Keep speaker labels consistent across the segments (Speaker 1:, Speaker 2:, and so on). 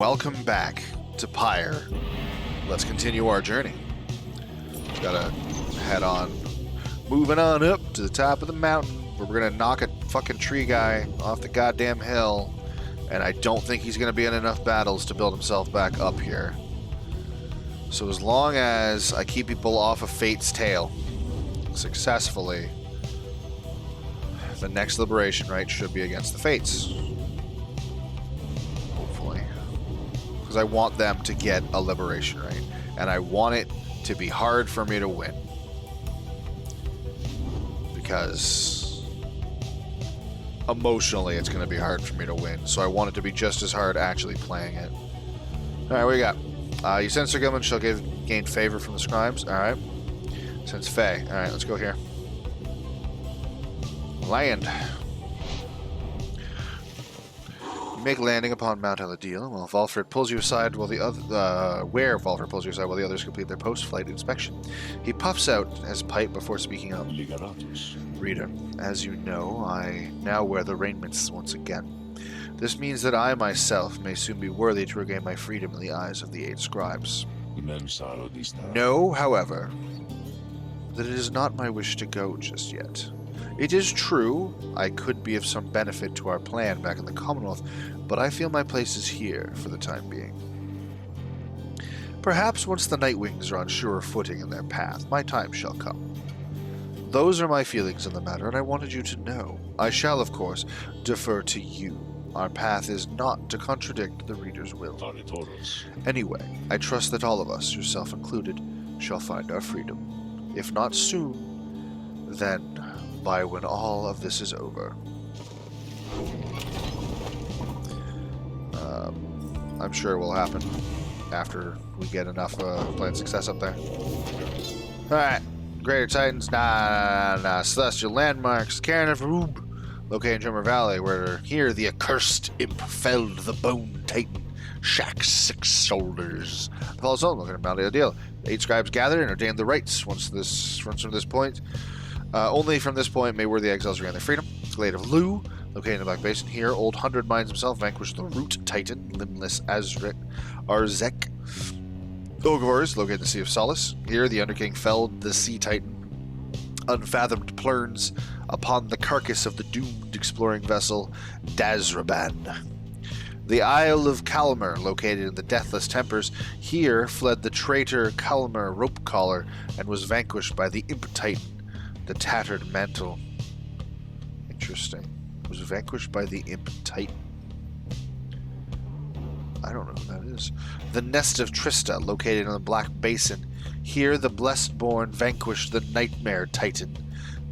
Speaker 1: Welcome back to Pyre. Let's continue our journey. Gotta head on, moving on up to the top of the mountain where we're gonna knock a fucking tree guy off the goddamn hill, and I don't think he's gonna be in enough battles to build himself back up here. So as long as I keep people off of Fate's tail successfully, the next liberation right should be against the Fates. Because I want them to get a liberation right, and I want it to be hard for me to win. Because emotionally it's going to be hard for me to win, so I want it to be just as hard actually playing it. Alright, what do you got? You sense Sir Gilman shall gain favor from the scribes. Alright. Sense Fae. Alright, let's go here. Land. You make landing upon Mount Eladil while Valfred pulls you aside while the others complete their post-flight inspection. He puffs out his pipe before speaking up. Reader, as you know, I now wear the raiments once again. This means that I myself may soon be worthy to regain my freedom in the eyes of the 8 scribes. Know, however, that it is not my wish to go just yet. It is true, I could be of some benefit to our plan back in the Commonwealth, but I feel my place is here for the time being. Perhaps once the Nightwings are on surer footing in their path, my time shall come. Those are my feelings in the matter, and I wanted you to know. I shall, of course, defer to you. Our path is not to contradict the reader's will. Anyway, I trust that all of us, yourself included, shall find our freedom. If not soon, then by when all of this is over. I'm sure it will happen after we get enough planned success up there. Alright, Greater Titans, Celestial Landmarks, Cairn of Rube, located in Drummer Valley, where here the accursed imp felled the Bone Titan, Shack's 6 shoulders. The Fallen Soul, located in Mount Eladil. 8 scribes gathered and ordained the rites once from this point. Only from this point may worthy exiles regain their freedom. Glade of Lu, located in the Black Basin. Here, Old 100 Minds himself vanquished the Root Titan, Limbless Arzek. Ogvors, located in the Sea of Solace. Here, the Underking felled the Sea Titan, Unfathomed Plurns, upon the carcass of the doomed exploring vessel, Dazraban. The Isle of Calmer, located in the Deathless Tempers. Here, fled the traitor Calmer Ropecaller, and was vanquished by the Imp Titan, the Tattered Mantle. Interesting. Was vanquished by the Imp Titan. I don't know who that is. The Nest of Trista, located in the Black Basin. Here, the Blessed-born vanquished the Nightmare Titan,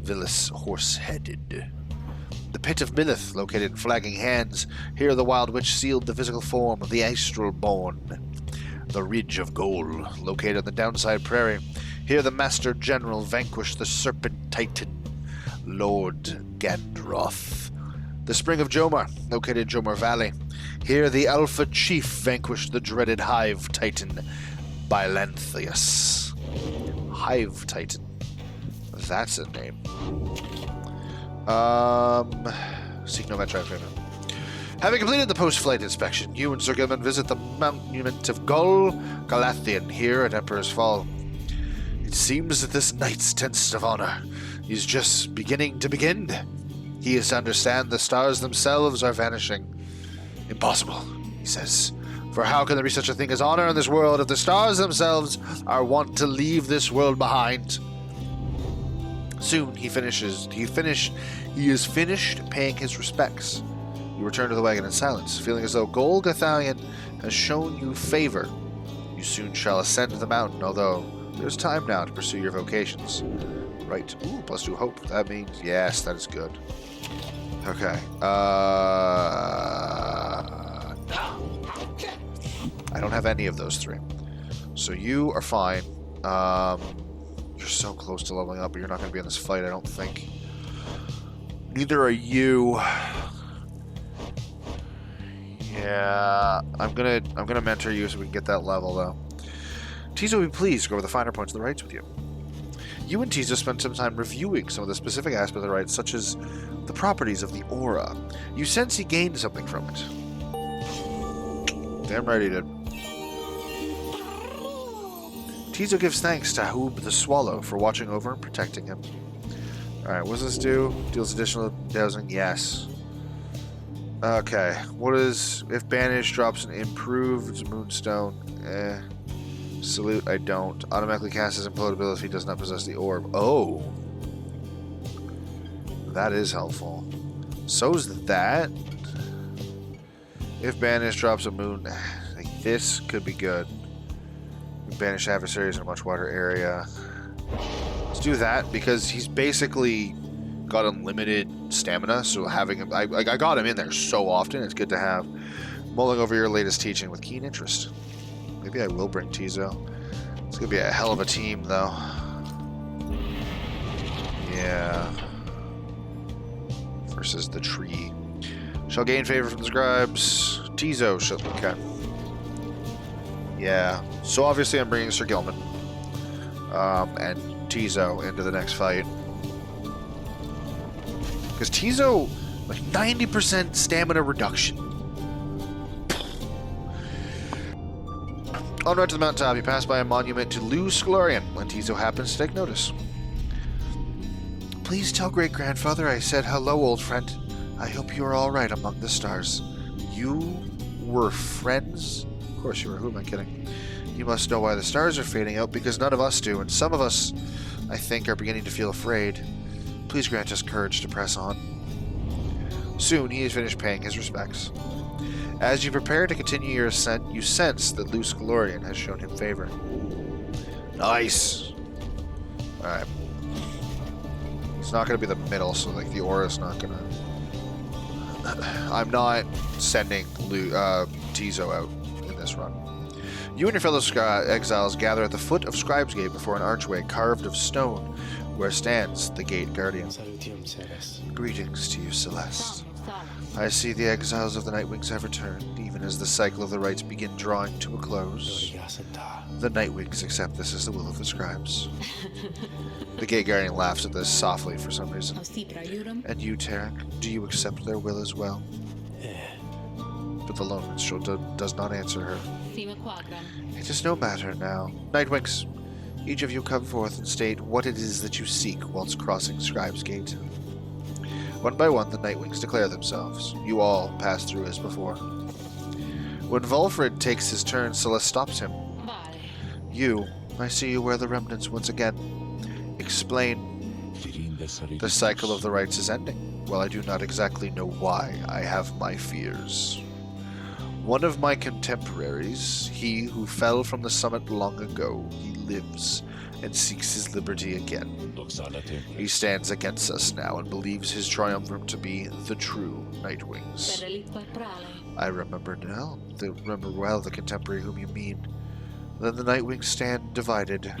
Speaker 1: Vilis Horse-headed. The Pit of Millith, located in Flagging Hands. Here, the Wild Witch sealed the physical form of the Astral-born. The Ridge of Gold, located on the Downside Prairie. Here the Master General vanquished the Serpent Titan, Lord Gandroth. The Spring of Jomar, located in Jomar Valley. Here the Alpha Chief vanquished the dreaded Hive Titan, Bylanthius. Hive Titan. That's a name. Seek no metro favor. Having completed the post-flight inspection, you and Sir Gilman visit the monument of Gul Galathian here at Emperor's Fall. It seems that this knight's test of honor is just beginning to begin. He is to understand the stars themselves are vanishing. Impossible, he says. For how can there be such a thing as honor in this world if the stars themselves are wont to leave this world behind? Soon he is finished paying his respects. You return to the wagon in silence, feeling as though Gul Gathalion has shown you favor. You soon shall ascend the mountain, although there's time now to pursue your vocations. Right. Ooh, +2 hope. That means, yes, that is good. Okay. I don't have any of those 3. So you are fine. You're so close to leveling up, but you're not going to be in this fight, I don't think. Neither are you. Yeah, I'm gonna mentor you so we can get that level, though. Tizo will be pleased to go over the finer points of the rites with you. You and Tizo spent some time reviewing some of the specific aspects of the rites, such as the properties of the aura. You sense he gained something from it. Damn right he did. Tizo gives thanks to Hoob the Swallow for watching over and protecting him. Alright, what does this do? Deals additional dowsing? Yes. Okay, what is... If Banish drops an improved Moonstone? Salute, I don't. Automatically casts his implodability if he does not possess the orb. Oh! That is helpful. So's that. If Banish drops a moon... Like, this could be good. Banish adversaries in a much wider area. Let's do that, because he's basically got unlimited stamina, so having him... I got him in there so often, it's good to have. Mulling over your latest teaching with keen interest. Maybe I will bring Tizo. It's gonna be a hell of a team, though. Yeah. Versus the tree. Shall gain favor from the scribes. Tizo shall... Okay. Yeah. So obviously I'm bringing Sir Gilman. And Tizo into the next fight. Because Tizo, like 90% stamina reduction. On route to the mountaintop, you pass by a monument to Luz Glorian when Tizo happens to take notice. Please tell great-grandfather I said hello, old friend. I hope you are all right among the stars. You were friends? Of course you were. Who am I kidding? You must know why the stars are fading out, because none of us do, and some of us, I think, are beginning to feel afraid. Please grant us courage to press on. Soon he has finished paying his respects. As you prepare to continue your ascent, you sense that Luz Glorian has shown him favor. Nice! Alright. It's not going to be the middle, so like the aura's not going to... I'm not sending Tizo out in this run. You and your fellow exiles gather at the foot of Scribe's Gate before an archway carved of stone where stands the Gate Guardian. Greetings to you, Celeste. I see the exiles of the Nightwings have returned, even as the cycle of the rites begin drawing to a close. The Nightwings accept this as the will of the scribes. The Gate Guardian laughs at this softly for some reason. And you, Tarek, do you accept their will as well? But the lone minstrel does not answer her. It is no matter now. Nightwings, each of you come forth and state what it is that you seek whilst crossing Scribe's Gate. One by one, the Nightwings declare themselves. You all pass through as before. When Volfred takes his turn, Celeste stops him. You, I see you wear the remnants once again. Explain. The cycle of the rites is ending. Well, I do not exactly know why. I have my fears. One of my contemporaries, he who fell from the summit long ago, he lives and seeks his liberty again. He stands against us now and believes his triumvirate to be the true Nightwings. I remember well the contemporary whom you mean. Then the Nightwings stand divided.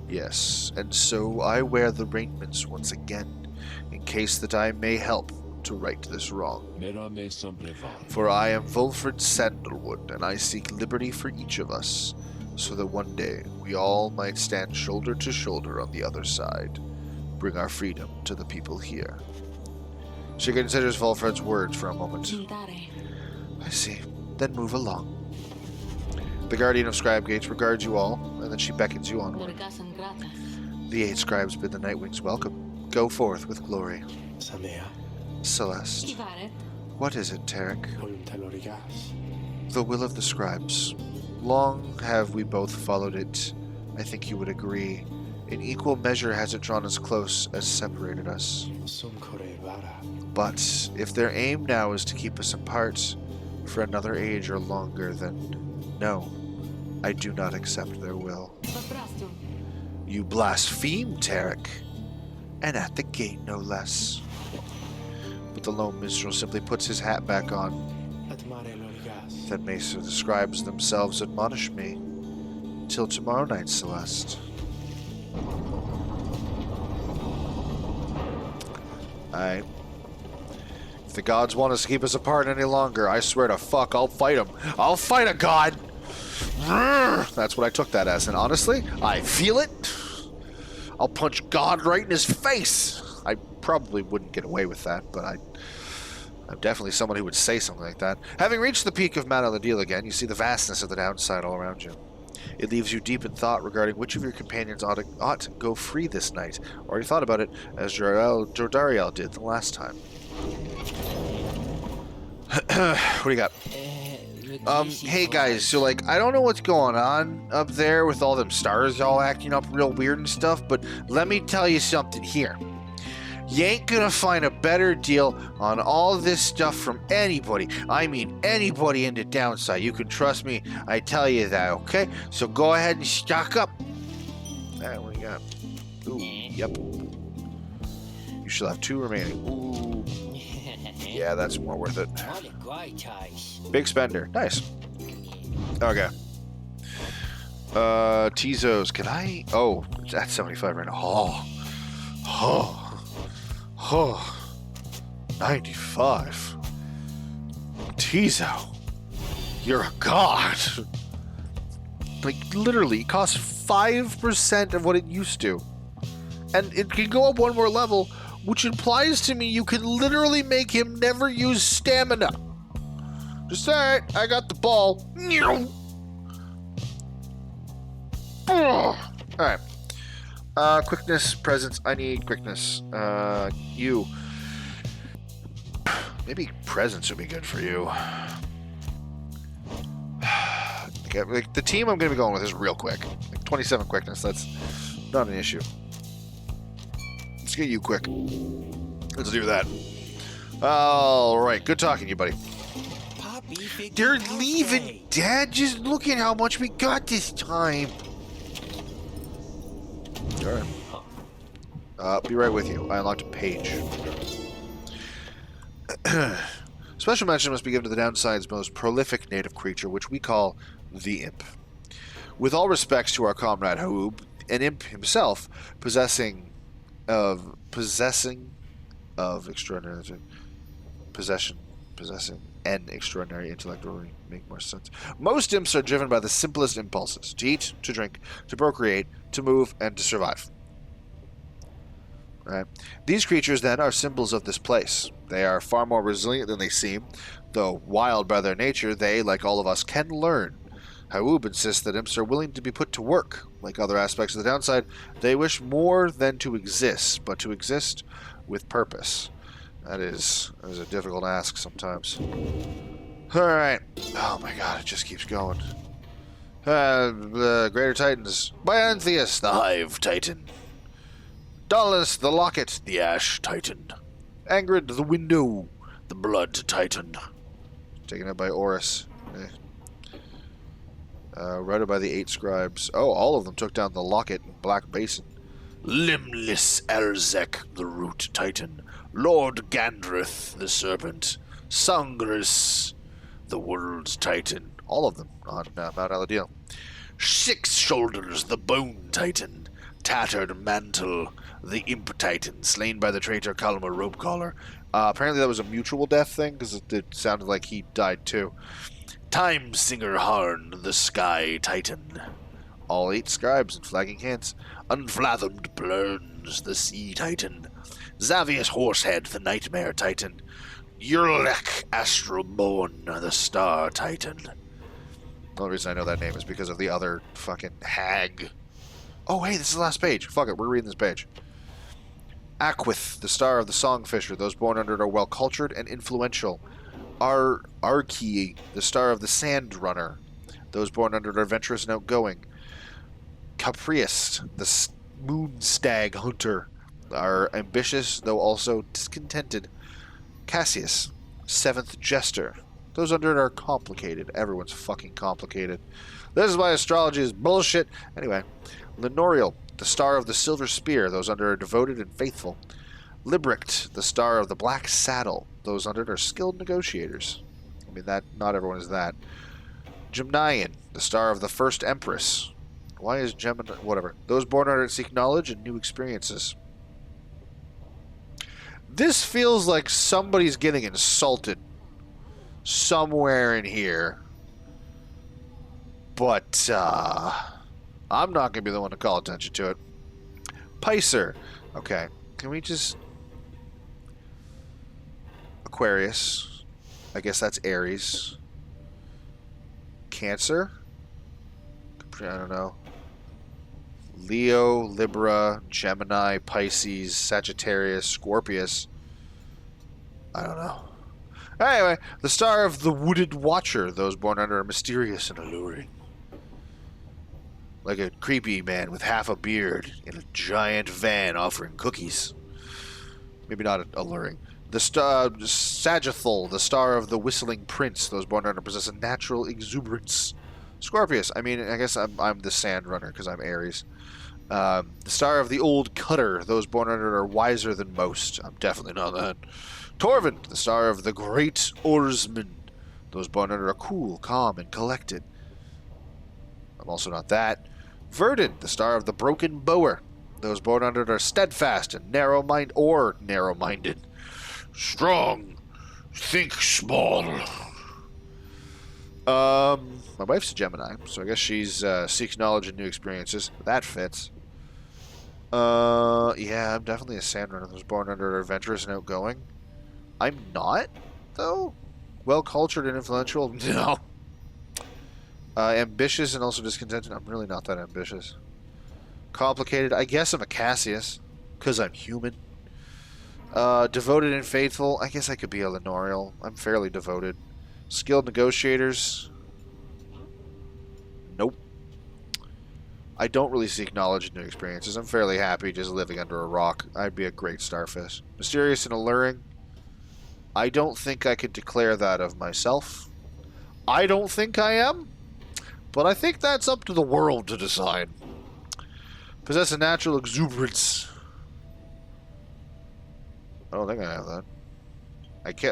Speaker 1: Yes, and so I wear the raiments once again, in case that I may help to right this wrong. For I am Volfred Sandalwood, and I seek liberty for each of us, so that one day we all might stand shoulder to shoulder on the other side, bring our freedom to the people here. She considers Volfred's words for a moment. I see. Then move along. The Guardian of Scribe Gates regards you all, and then she beckons you onward. The 8 scribes bid the Nightwings welcome. Go forth with glory. Celeste. What is it, Tarek? The will of the scribes. Long have we both followed it. I think you would agree. In equal measure has it drawn us close as separated us. But if their aim now is to keep us apart for another age or longer, then no, I do not accept their will. You blaspheme, Tarek, and at the gate no less. But the lone minstrel simply puts his hat back on. Then may the scribes themselves admonish me. Till tomorrow night, Celeste. If the gods want us to keep us apart any longer, I swear to fuck, I'll fight them. I'll fight a god! That's what I took that as, and honestly, I feel it. I'll punch God right in his face. I probably wouldn't get away with that, but I'm definitely someone who would say something like that. Having reached the peak of Mount Aladil again, you see the vastness of the downside all around you. It leaves you deep in thought regarding which of your companions ought to go free this night. Already thought about it, as Jordariel did the last time. What do you got? Hey guys, so like, I don't know what's going on up there with all them stars all acting up real weird and stuff, but let me tell you something here. You ain't gonna find a better deal on all this stuff from anybody. I mean anybody in the downside. You can trust me, I tell you that, okay? So go ahead and stock up. Alright, what do you got? Ooh, yep. You shall have 2 remaining. Ooh. Yeah, that's more worth it. Big spender. Nice. Okay. Tezos, can I... Oh, it's at 75 right now. Oh, 95. Tezo, you're a god. Like, literally, it costs 5% of what it used to. And it can go up one more level, which implies to me you can literally make him never use stamina. Just alright, I got the ball. Alright. Quickness, presence. I need quickness. You. Maybe presence would be good for you. Okay, like, the team I'm going to be going with is real quick. Like 27 quickness, that's not an issue. Let's get you quick. Let's do that. Alright, good talking to you, buddy. They're leaving, Dad. Just look at how much we got this time. Alright. Be right with you. I unlocked a page. Special mention must be given to the downside's most prolific native creature, which we call the Imp. With all respects to our comrade Haoub, an Imp himself, possessing an extraordinary intellect would make more sense. Most imps are driven by the simplest impulses: to eat, to drink, to procreate, to move, and to survive. Right? These creatures, then, are symbols of this place. They are far more resilient than they seem. Though wild by their nature, they, like all of us, can learn. Haoub insists that imps are willing to be put to work. Like other aspects of the downside, they wish more than to exist, but to exist with purpose. That is a difficult ask sometimes. Alright. Oh my god, it just keeps going. The Greater Titans. Biantheus, the Hive Titan. Dallas, the Locket, the Ash Titan. Angrid, the Window, the Blood Titan. Taken up by Horus. Routed by the 8 scribes. Oh, all of them took down the Locket and Black Basin. Limbless Elzek, the Root Titan. Lord Gandrith, the Serpent. Sangris, the World's Titan. All of them on Mount Aladil. 6 Shoulders, the Bone Titan. Tattered Mantle, the Imp Titan, slain by the traitor Kalmar Ropecaller. Apparently that was a mutual death thing, because it sounded like he died too. Time Singer Harn, the Sky Titan. All 8 scribes and flagging hands. Unfathomed Blurns, the Sea Titan. Xavius Horsehead, the Nightmare Titan. Yurlek Astroborn, the Star Titan. The only reason I know that name is because of the other fucking hag. Oh, hey, this is the last page. Fuck it, we're reading this page. Aquith, the Star of the Songfisher. Those born under it are well-cultured and influential. Arki, the Star of the Sand Runner. Those born under it are adventurous and outgoing. Caprius, the Moon Stag Hunter. Are ambitious, though also discontented. Cassius, 7th Jester. Those under it are complicated. Everyone's fucking complicated. This is why astrology is bullshit. Anyway. Lenorial, the Star of the Silver Spear. Those under it are devoted and faithful. Librict, the Star of the Black Saddle. Those under it are skilled negotiators. I mean, that not everyone is that. Gemnian, the Star of the First Empress. Why is Gemini... Whatever. Those born under it seek knowledge and new experiences. This feels like somebody's getting insulted somewhere in here. But, I'm not going to be the one to call attention to it. Pycer. Okay. Can we just... Aquarius. I guess that's Aries. Cancer. I don't know. Leo, Libra, Gemini, Pisces, Sagittarius, Scorpius. I don't know. Anyway, the star of the Wooded Watcher. Those born under are mysterious and alluring. Like a creepy man with half a beard in a giant van offering cookies. Maybe not alluring. The star Sagitthael, the star of the Whistling Prince. Those born under possess a natural exuberance. Scorpius. I mean, I guess I'm the Sand Runner because I'm Aries. The star of the Old Cutter. Those born under are wiser than most. I'm definitely not that. Torvin, the star of the Great Oarsman. Those born under are cool, calm, and collected. I'm also not that. Verdant, the star of the Broken Bower. Those born under it are steadfast and narrow-minded. Strong. Think small. My wife's a Gemini, so I guess she's seeks knowledge and new experiences. That fits. Yeah, I'm definitely a Sand Runner. Those born under are adventurous and outgoing. I'm not, though. Well-cultured and influential? No. Ambitious and also discontented? I'm really not that ambitious. Complicated? I guess I'm a Cassius, because I'm human. Devoted and faithful? I guess I could be a Lenorial. I'm fairly devoted. Skilled negotiators? Nope. I don't really seek knowledge and new experiences. I'm fairly happy just living under a rock. I'd be a great starfish. Mysterious and alluring? I don't think I could declare that of myself. I don't think I am, but I think that's up to the world to decide. Possess a natural exuberance. I don't think I have that.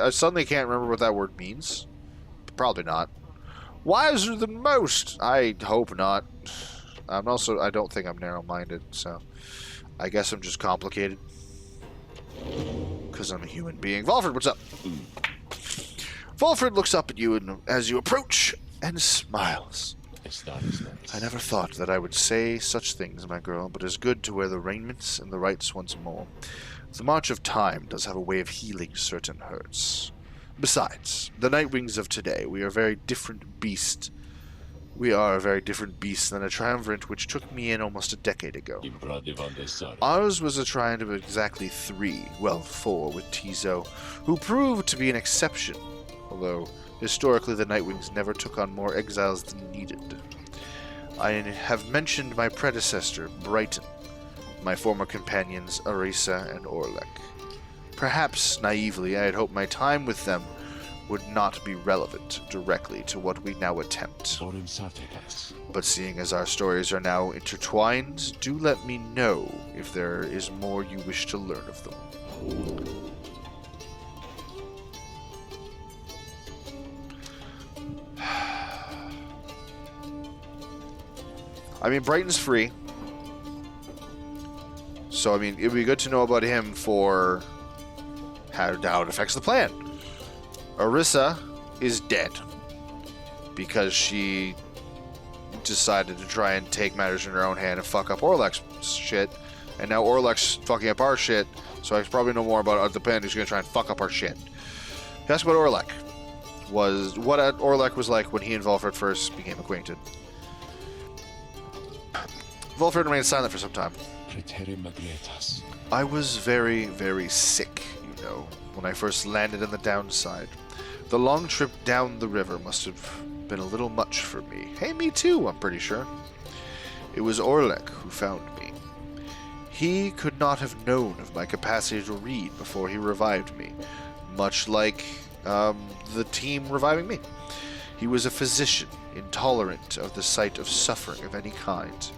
Speaker 1: I suddenly can't remember what that word means. Probably not. Wiser than most? I hope not. I don't think I'm narrow-minded, so I guess I'm just complicated. Because I'm a human being. Volfred, what's up? Volfred looks up at you as you approach and smiles.
Speaker 2: It's nice.
Speaker 1: I never thought that I would say such things, my girl, but it's good to wear the raiments and the rights once more. The march of time does have a way of healing certain hurts. Besides, the Nightwings of today, we are a very different beast. We are a very different beast than a triumvirate which took me in almost a decade ago. Ours was a triumph of exactly 4 with Tizo, who proved to be an exception, although historically the Nightwings never took on more exiles than needed. I have mentioned my predecessor, Brighton, my former companions, Arisa and Orlek. Perhaps, naively, I had hoped my time with them would not be relevant directly to what we now attempt. But seeing as our stories are now intertwined, do let me know if there is more you wish to learn of them. I mean, Brighton's free. So, I mean, it would be good to know about him for how it affects the plan. Arisa is dead because she decided to try and take matters in her own hand and fuck up Orlek's shit. And now Orlek's fucking up our shit, so I probably know more about the plan who's going to try and fuck up our shit. That's what Orlek was like when he and Volfred first became acquainted. Volfred remained silent for some time. I was very, very sick, you know, when I first landed in the downside. The long trip down the river must have been a little much for me. Hey, me too, I'm pretty sure. It was Orlek who found me. He could not have known of my capacity to read before he revived me, much like the team reviving me. He was a physician, intolerant of the sight of suffering of any kind.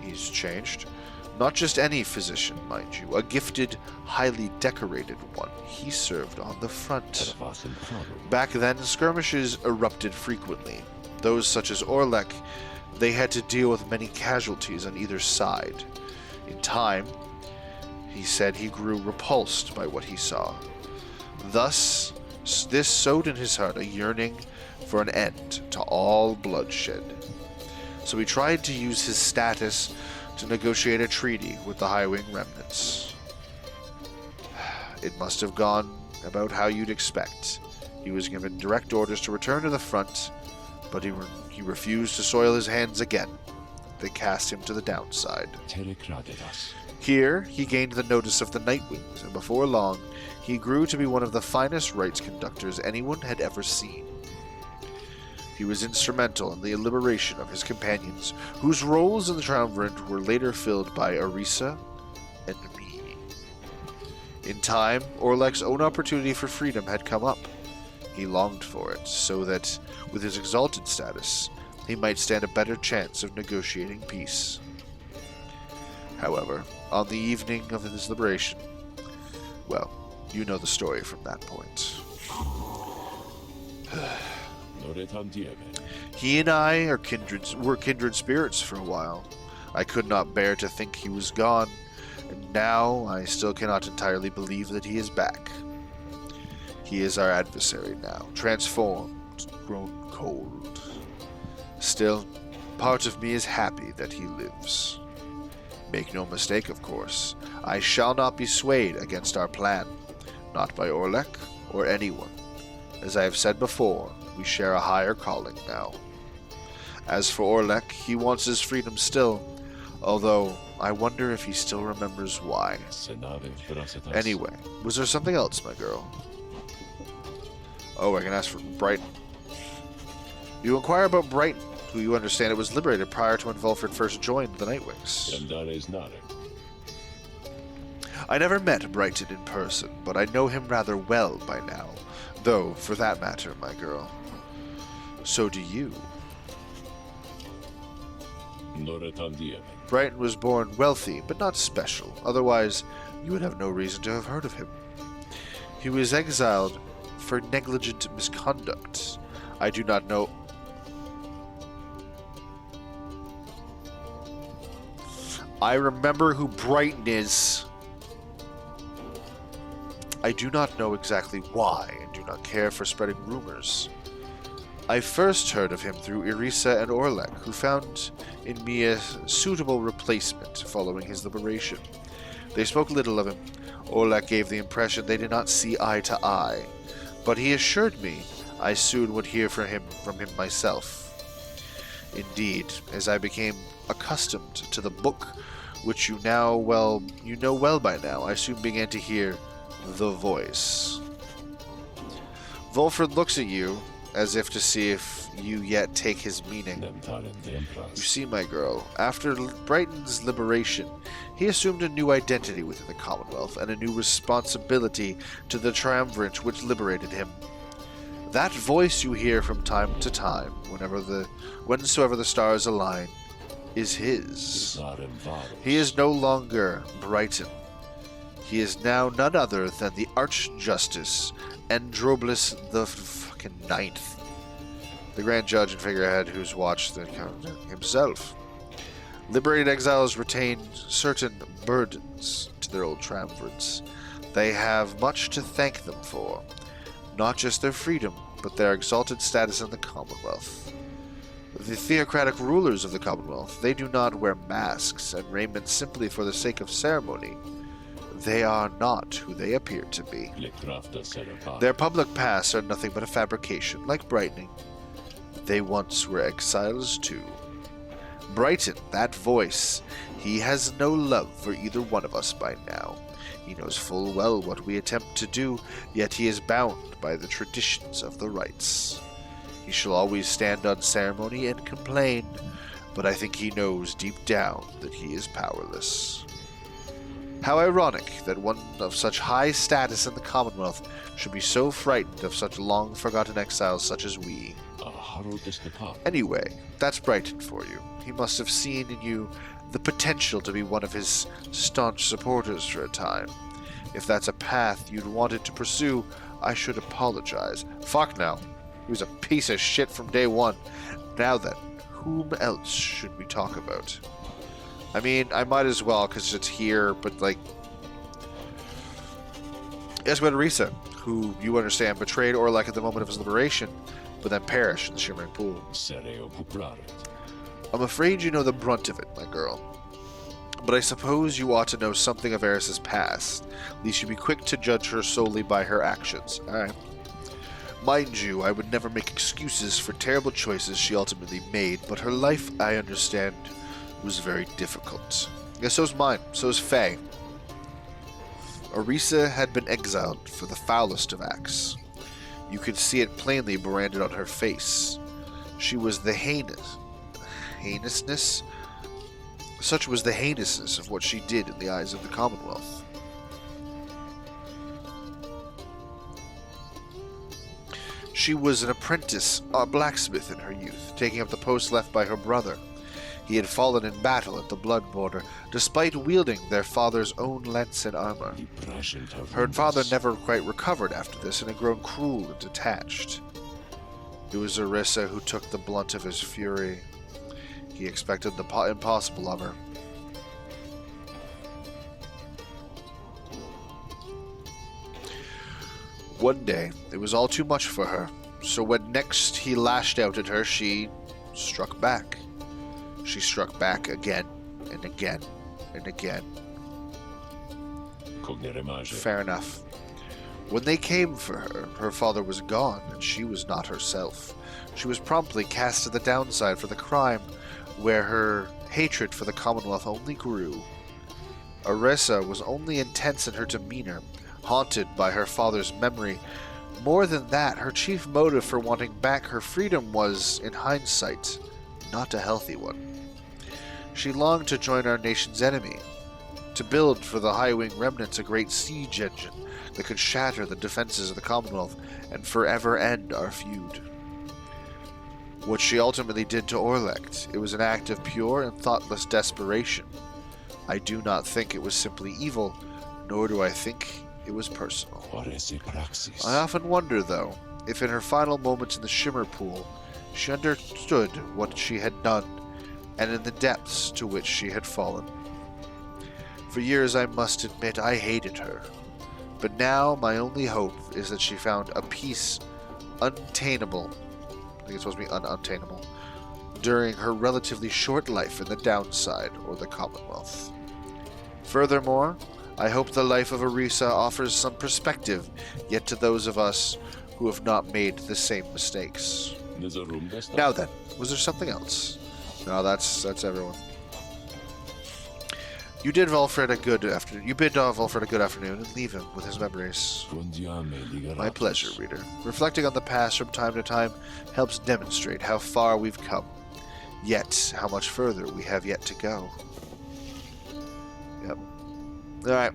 Speaker 1: He's changed. Not just any physician, mind you, a gifted, highly decorated one. He served on the front. Back then, skirmishes erupted frequently. Those such as Orlek, they had to deal with many casualties on either side. In time, he said he grew repulsed by what he saw. Thus, this sowed in his heart a yearning for an end to all bloodshed. So he tried to use his status to negotiate a treaty with the High Wing remnants. It must have gone about how you'd expect. He was given direct orders to return to the front, but he refused to soil his hands again. They cast him to the downside. Here, he gained the notice of the Nightwings, and before long, he grew to be one of the finest rites conductors anyone had ever seen. He was instrumental in the liberation of his companions, whose roles in the triumvirate were later filled by Arisa and me. In time, Orlek's own opportunity for freedom had come up. He longed for it, so that, with his exalted status, he might stand a better chance of negotiating peace. However, on the evening of his liberation, well, you know the story from that point. He and I were kindred spirits for a while. I could not bear to think he was gone, and now I still cannot entirely believe that he is back. He is our adversary now, transformed, grown cold. Still, part of me is happy that he lives. Make no mistake, of course, I shall not be swayed against our plan, not by Orlek or anyone. As I have said before, we share a higher calling now. As for Orlek, he wants his freedom still, although I wonder if he still remembers why. Anyway, was there something else, my girl? Oh, I can ask for Brighton. You inquire about Brighton, who you understand it was liberated prior to when Volfred first joined the Nightwings. I never met Brighton in person, but I know him rather well by now. Though, for that matter, my girl, so do you. Brighton was born wealthy, but not special. Otherwise, you would have no reason to have heard of him. He was exiled for negligent misconduct. I do not know. I remember who Brighton is. I do not know exactly why, and do not care for spreading rumors. I first heard of him through Irisa and Orlek, who found in me a suitable replacement following his liberation. They spoke little of him. Orlek gave the impression they did not see eye to eye, but he assured me I soon would hear from him myself. Indeed, as I became accustomed to the book, which you know well by now, I soon began to hear the voice. Volfred looks at you, as if to see if you yet take his meaning. You see, my girl, after Brighton's liberation, he assumed a new identity within the Commonwealth, and a new responsibility to the triumvirate which liberated him. That voice you hear from time to time, whensoever the stars align, is his. He is no longer Brighton. He is now none other than the Archjustice Androblus the fucking Ninth, the Grand Judge and figurehead who's watched the himself. Liberated exiles retain certain burdens to their old triumvirates. They have much to thank them for, not just their freedom, but their exalted status in the Commonwealth. The theocratic rulers of the Commonwealth, they do not wear masks and raiment simply for the sake of ceremony. They are not who they appear to be. Their public pasts are nothing but a fabrication, like brightening. They once were exiles too. Brighton, that voice, he has no love for either one of us by now. He knows full well what we attempt to do, yet he is bound by the traditions of the rites. He shall always stand on ceremony and complain, but I think he knows deep down that he is powerless. How ironic that one of such high status in the Commonwealth should be so frightened of such long-forgotten exiles such as we. Anyway, that's Brighton for you. He must have seen in you the potential to be one of his staunch supporters for a time. If that's a path you'd wanted to pursue, I should apologize. Fuck no. He was a piece of shit from day one. Now then, whom else should we talk about? I mean, I might as well, because it's here, but, like... Ask about Arisa, who, you understand, betrayed Orlek at the moment of his liberation, but then perished in the Shimmering Pool. I'm afraid you know the brunt of it, my girl. But I suppose you ought to know something of Eris's past. At least you'd be quick to judge her solely by her actions. Alright. Mind you, I would never make excuses for terrible choices she ultimately made, but her life, I understand, was very difficult. Yeah, so's mine. So's Faye. Orisa had been exiled for the foulest of acts. You could see it plainly branded on her face. She was the heinousness? Such was the heinousness of what she did in the eyes of the Commonwealth. She was an apprentice, a blacksmith in her youth, taking up the post left by her brother. He had fallen in battle at the blood border, despite wielding their father's own lance and armor. Her father never quite recovered after this and had grown cruel and detached. It was Orisa who took the blunt of his fury. He expected the impossible of her. One day, it was all too much for her, so when next he lashed out at her, she struck back. She struck back again and again and again. Fair enough. When they came for her, her father was gone, and she was not herself. She was promptly cast to the downside for the crime, where her hatred for the Commonwealth only grew. Orisa was only intense in her demeanor, haunted by her father's memory. More than that, her chief motive for wanting back her freedom was, in hindsight, not a healthy one. She longed to join our nation's enemy, to build for the High-Wing remnants a great siege engine that could shatter the defenses of the Commonwealth and forever end our feud. What she ultimately did to Orlect, it was an act of pure and thoughtless desperation. I do not think it was simply evil, nor do I think it was personal. I often wonder, though, if in her final moments in the Shimmer Pool, she understood what she had done, and in the depths to which she had fallen. For years, I must admit, I hated her. But now, my only hope is that she found a peace untainable, I think it's supposed to be unattainable, during her relatively short life in the Downside or the Commonwealth. Furthermore, I hope the life of Orisa offers some perspective yet to those of us who have not made the same mistakes. Now then, was there something else? No, that's everyone. You did Volfred a good afternoon. You bid Volfred a good afternoon and leave him with his memories. My pleasure, reader. Reflecting on the past from time to time helps demonstrate how far we've come, yet how much further we have yet to go. Yep. Alright.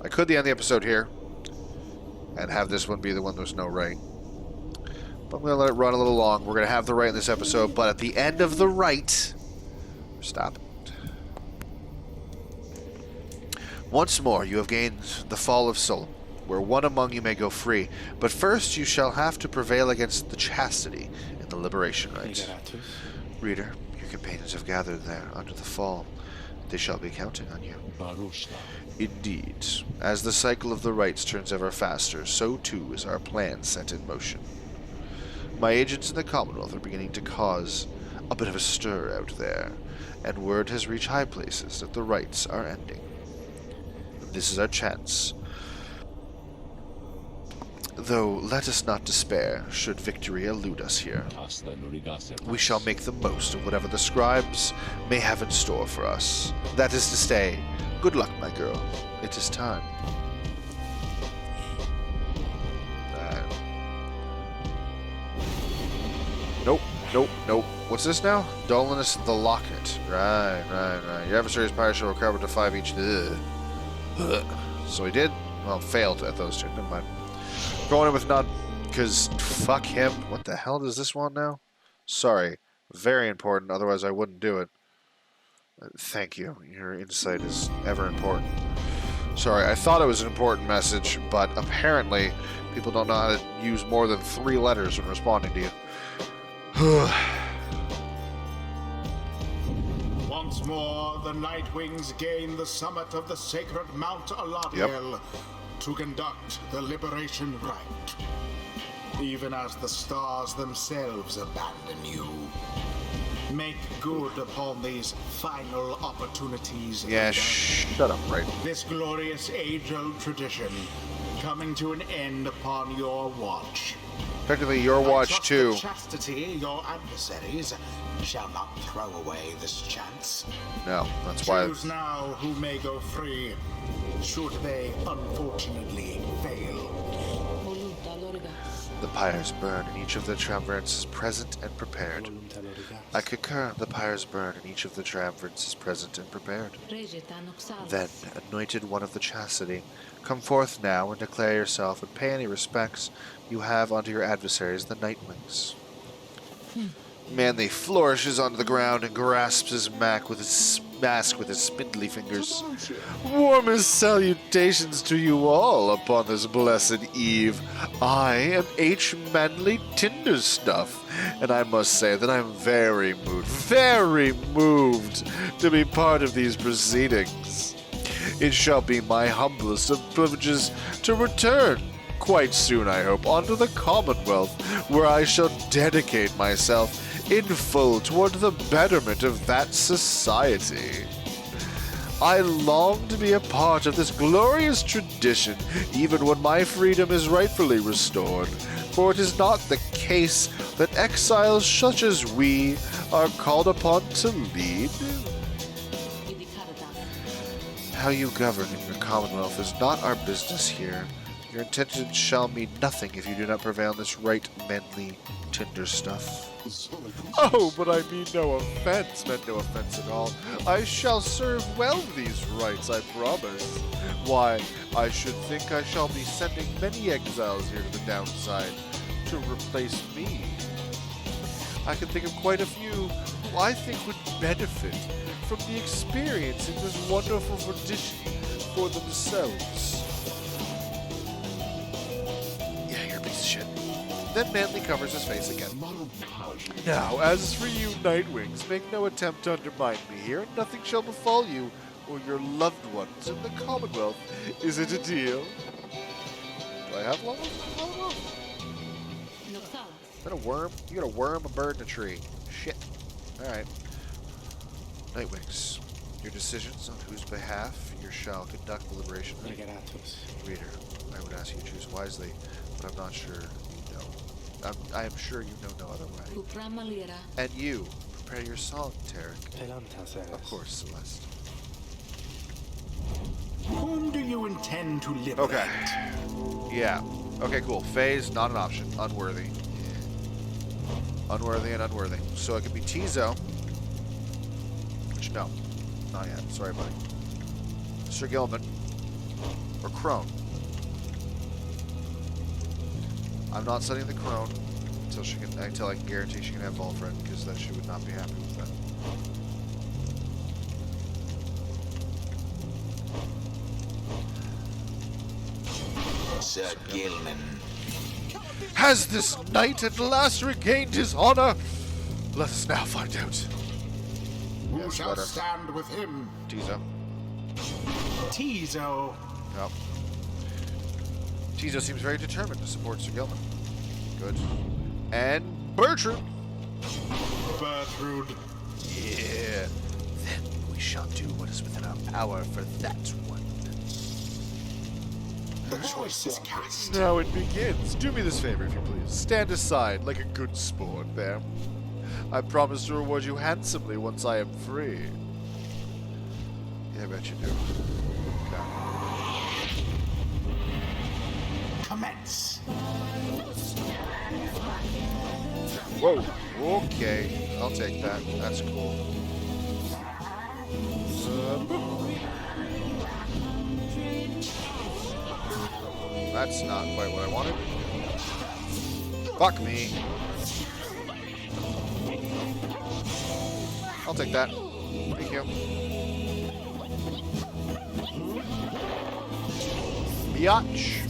Speaker 1: I could end the episode here and have this one be the one there's no right. But I'm going to let it run a little long. We're going to have the right in this episode, but at the end of the right... Stop. Once more, you have gained the Fall of Solom, where one among you may go free. But first, you shall have to prevail against the chastity in the liberation rite. Reader, your companions have gathered there under the Fall. They shall be counting on you. Indeed. As the cycle of the rites turns ever faster, so too is our plan set in motion. My agents in the Commonwealth are beginning to cause a bit of a stir out there, and word has reached high places that the rites are ending. This is our chance. Though let us not despair should victory elude us here. We shall make the most of whatever the scribes may have in store for us. That is to say, good luck, my girl. It is time. Nope. What's this now? Dullness of the Locket. Right. Your adversary's Pyre shall recover to 5 each. Ugh. So he did? Well, failed at those two. Never mind. Going in with none, because fuck him. What the hell does this want now? Sorry. Very important, otherwise I wouldn't do it. Thank you. Your insight is ever important. Sorry, I thought it was an important message, but apparently people don't know how to use more than 3 letters when responding to you.
Speaker 2: Once more, the Nightwings gain the summit of the sacred Mount Aladiel to conduct the liberation rite, even as the stars themselves abandon you. Make good upon these final opportunities.
Speaker 1: Yeah,
Speaker 2: leader.
Speaker 1: shut up, right?
Speaker 2: This glorious age-old tradition coming to an end upon your watch.
Speaker 1: Technically, your
Speaker 2: I
Speaker 1: watch
Speaker 2: trust
Speaker 1: too.
Speaker 2: that chastity, your adversaries shall not throw away this chance.
Speaker 1: No, that's why.
Speaker 2: Choose now who may go free, should they unfortunately fail.
Speaker 1: The pyres burn in each of the triumvirates present and prepared. I concur. The pyres burn in each of the triumvirates present and prepared. Then, anointed one of the chastity, come forth now and declare yourself and pay any respects you have unto your adversaries, the Nightwings. Manly flourishes onto the ground and grasps his mask with his spindly fingers. Warmest salutations to you all upon this blessed eve. I am H. Manly Tinderstuff, and I must say that I'm very moved to be part of these proceedings. It shall be my humblest of privileges to return, quite soon I hope, onto the Commonwealth, where I shall dedicate myself in full toward the betterment of that society. I long to be a part of this glorious tradition, even when my freedom is rightfully restored, for it is not the case that exiles such as we are called upon to lead. How you govern in your Commonwealth is not our business here. Your intentions shall mean nothing if you do not prevail on this right manly tinder stuff. Oh, but I mean no offense, meant no offense at all. I shall serve well these rights, I promise. Why, I should think I shall be sending many exiles here to the downside to replace me. I can think of quite a few who I think would benefit from the experience in this wonderful tradition for themselves. Yeah, you're a piece of shit. Then Manly covers his face again. Now, as for you, Nightwings, make no attempt to undermine me here. Nothing shall befall you or your loved ones in the Commonwealth. Is it a deal? Do I have one in the Commonwealth? Is that a worm? You got a worm, a bird, and a tree. Shit. Alright. Nightwings, your decisions on whose behalf you shall conduct the liberation. Reader, I would ask you to choose wisely, but I'm not sure you know. I am sure you know no other way. And you, prepare your song, Tarek. Of course, Celeste.
Speaker 2: Whom do you intend to liberate?
Speaker 1: Okay. Yeah. Okay, cool. Phase, not an option. Unworthy. Unworthy and unworthy. So it could be Tizo. Which, no. Not yet. Sorry, buddy. Sir Gilman. Or Crone. I'm not setting the Crone until I can guarantee she can have Volfred, because then she would not be happy with that.
Speaker 3: Sir Gilman.
Speaker 1: Has this knight at last regained his honor? Let us now find out.
Speaker 2: Who
Speaker 1: Yes,
Speaker 2: shall
Speaker 1: better.
Speaker 2: stand with him?
Speaker 1: Tizo.
Speaker 2: Tizo.
Speaker 1: Yep. Tizo seems very determined to support Sir Gilman. Good. And Bertrude.
Speaker 2: Bertrude.
Speaker 1: Yeah. Then we shall do what is within our power for that one.
Speaker 2: The choice is cast.
Speaker 1: Now it begins. Do me this favor, if you please. Stand aside like a good sport there. I promise to reward you handsomely once I am free. Yeah, I bet you do. Okay.
Speaker 2: Commence.
Speaker 1: Whoa. Okay. I'll take that. That's cool. That's not quite what I wanted. Fuck me. I'll take that. Thank you. Biatch.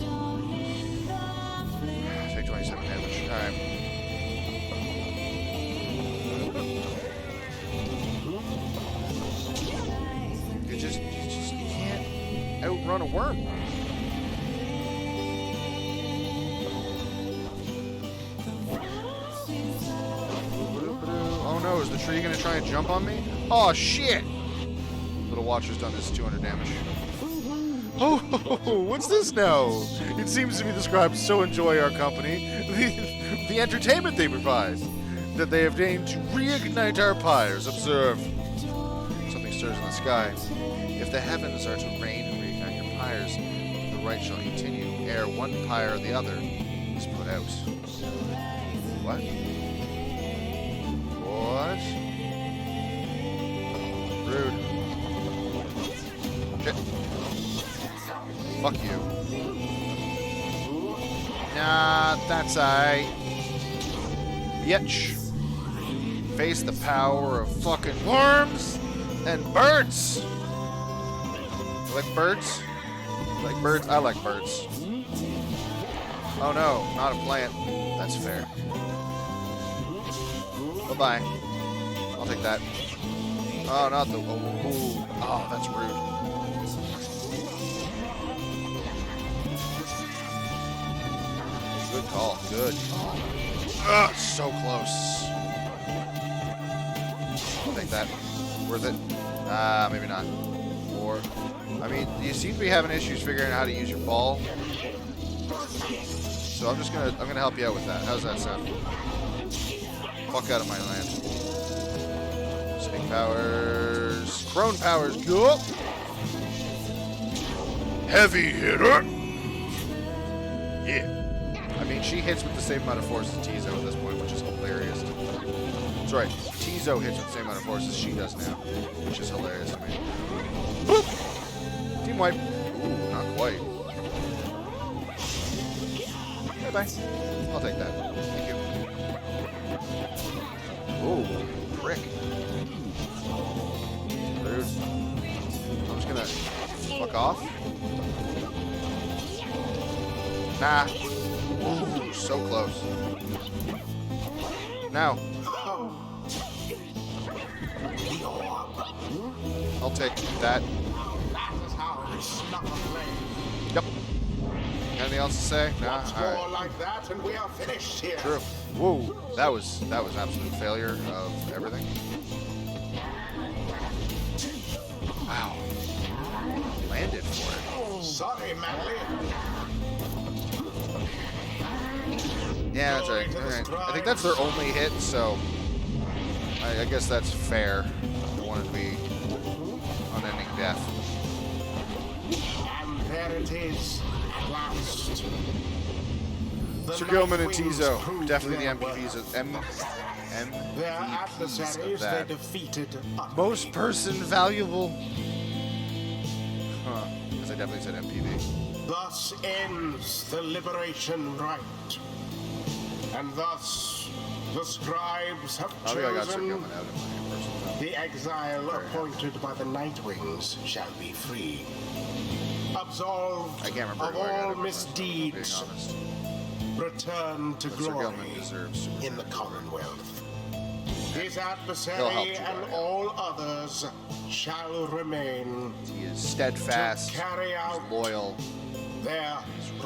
Speaker 1: Take 27 damage. Alright. You can't outrun a worm. Oh no, Oh, is the tree gonna try and jump on me? Oh, shit! Little Watcher's done this 200 damage. Oh, what's this now? It seems to be described so enjoy our company, the entertainment they provide, that they have deigned to reignite our pyres. Observe. Something stirs in the sky. If the heavens are to rain and reignite your pyres, the right shall continue, ere one pyre or the other is put out. What? What? Rude. Shit. Fuck you. Nah, that's aight. Bitch. Face the power of fucking worms and birds. You like birds? You like birds? I like birds. Oh no, not a plant. That's fair. Bye-bye. I'll take that. Oh, not the... Oh, that's rude. Good call. Good call. Ugh, so close. I'll take that. Worth it? Maybe not. Or... I mean, you seem to be having issues figuring out how to use your ball. So I'm gonna help you out with that. How's that sound? Fuck out of my land. Snake powers. Crone powers. Go! Heavy hitter! Yeah. I mean, she hits with the same amount of force as Tizo at this point, which is hilarious. Sorry, Tizo hits with the same amount of force as she does now, which is hilarious to me. Boop! Team wipe. Ooh, not quite. Bye-bye. I'll take that. Thank you. Oh, prick. Rude. I'm just gonna fuck off. Nah. Ooh, so close. Now. I'll take that. Yep. Anything else to say? Nah. All right.
Speaker 2: Like that, and we are finished here.
Speaker 1: True. Whoa, that was an absolute failure of everything. Wow. Landed for it.
Speaker 2: Sorry, Manly.
Speaker 1: Yeah, that's right. All right. I think that's their only hit, so I guess that's fair. I want it to be unending death.
Speaker 2: And there it is, at last.
Speaker 1: Sir Gilman and Tizo, definitely the MVPs of
Speaker 2: Their
Speaker 1: MVPs
Speaker 2: adversaries
Speaker 1: of that.
Speaker 2: they defeated utterly.
Speaker 1: Most person valuable. Huh? Because I definitely said MPV.
Speaker 2: Thus ends the liberation rite. And thus the scribes have
Speaker 1: I think I got Sir
Speaker 2: chosen
Speaker 1: Gilman out of my personal.
Speaker 2: the exile appointed by the Nightwings shall be free. Absolved
Speaker 1: I can't remember
Speaker 2: of
Speaker 1: who I got
Speaker 2: all
Speaker 1: it from, being
Speaker 2: misdeeds,
Speaker 1: honest.
Speaker 2: return to
Speaker 1: But Sir
Speaker 2: glory
Speaker 1: Gilman deserves to
Speaker 2: in the Commonwealth. His
Speaker 1: He'll help
Speaker 2: adversary
Speaker 1: you
Speaker 2: and
Speaker 1: out.
Speaker 2: all others shall remain
Speaker 1: He is steadfast,
Speaker 2: to carry out
Speaker 1: he's loyal,
Speaker 2: their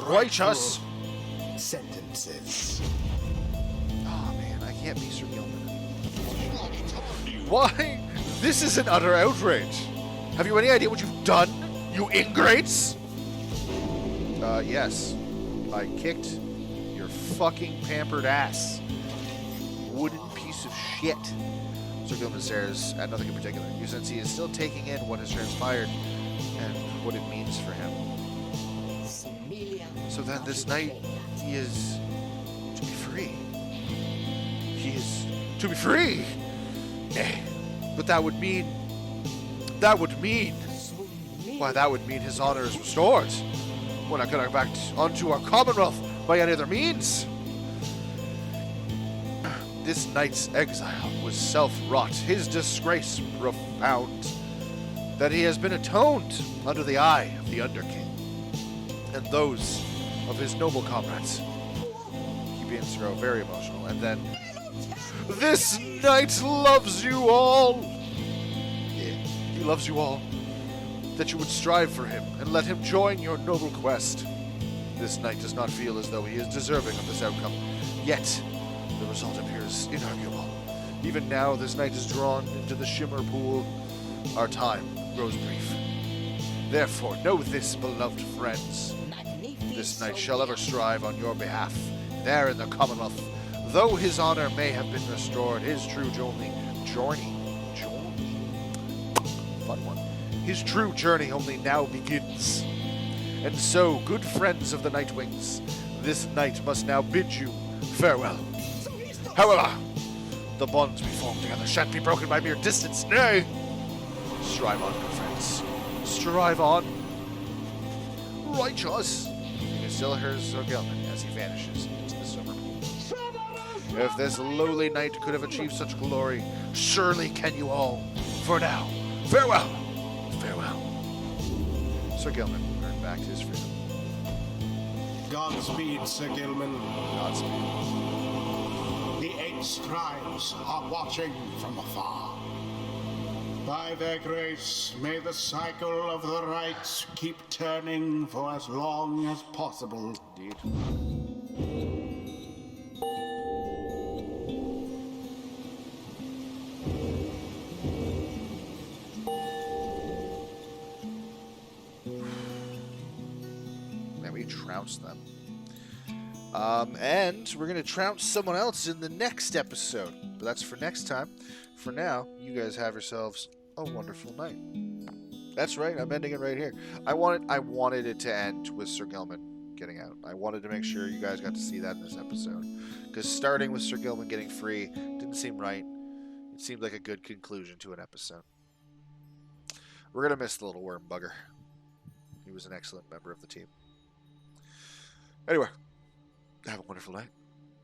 Speaker 1: righteous.
Speaker 2: rightful sentences.
Speaker 1: Oh man, I can't be Sir Gilman. Why? This is an utter outrage. Have you any idea what you've done, you ingrates? Yes. I kicked your fucking pampered ass. Wooden piece of shit. Sir Gilman stares at nothing in particular. You sense he is still taking in what has transpired and what it means for him. So then this night, he is to be free. He is to be free! Nay, but that would mean... Why, that would mean his honor is restored. We're not going back onto our Commonwealth by any other means. This night's exile was self-wrought, his disgrace profound, that he has been atoned under the eye of the Underking, and those of his noble comrades. He begins to grow very emotional, and then, this knight loves you all! Yeah, he loves you all. That you would strive for him, and let him join your noble quest. This knight does not feel as though he is deserving of this outcome, yet the result appears inarguable. Even now, this night is drawn into the shimmer pool. Our time grows brief. Therefore, know this, beloved friends. This knight shall ever strive on your behalf, there in the Commonwealth. Though his honor may have been restored, his true journey, fun one. His true journey only now begins. And so, good friends of the Nightwings, this knight must now bid you farewell. However, the bonds we form together shan't be broken by mere distance, nay! Strive on, good friends. Strive on. Righteous. You can still hear Sir Gilman as he vanishes into the summer pool. If this lowly knight could have achieved such glory, surely can you all. For now, farewell. Farewell. Sir Gilman returned back to his freedom.
Speaker 2: Godspeed, Sir Gilman.
Speaker 1: Godspeed.
Speaker 2: The 8 scribes are watching from afar. By their grace, may the cycle of the rites keep turning for as long as possible.
Speaker 1: Indeed. Then we trounce them. And we're going to trounce someone else in the next episode. But that's for next time. For now, you guys have yourselves a wonderful night. That's right, I'm ending it right here. I wanted it to end with Sir Gilman getting out. I wanted to make sure you guys got to see that in this episode. Because starting with Sir Gilman getting free didn't seem right. It seemed like a good conclusion to an episode. We're going to miss the little worm bugger. He was an excellent member of the team. Anyway, have a wonderful night.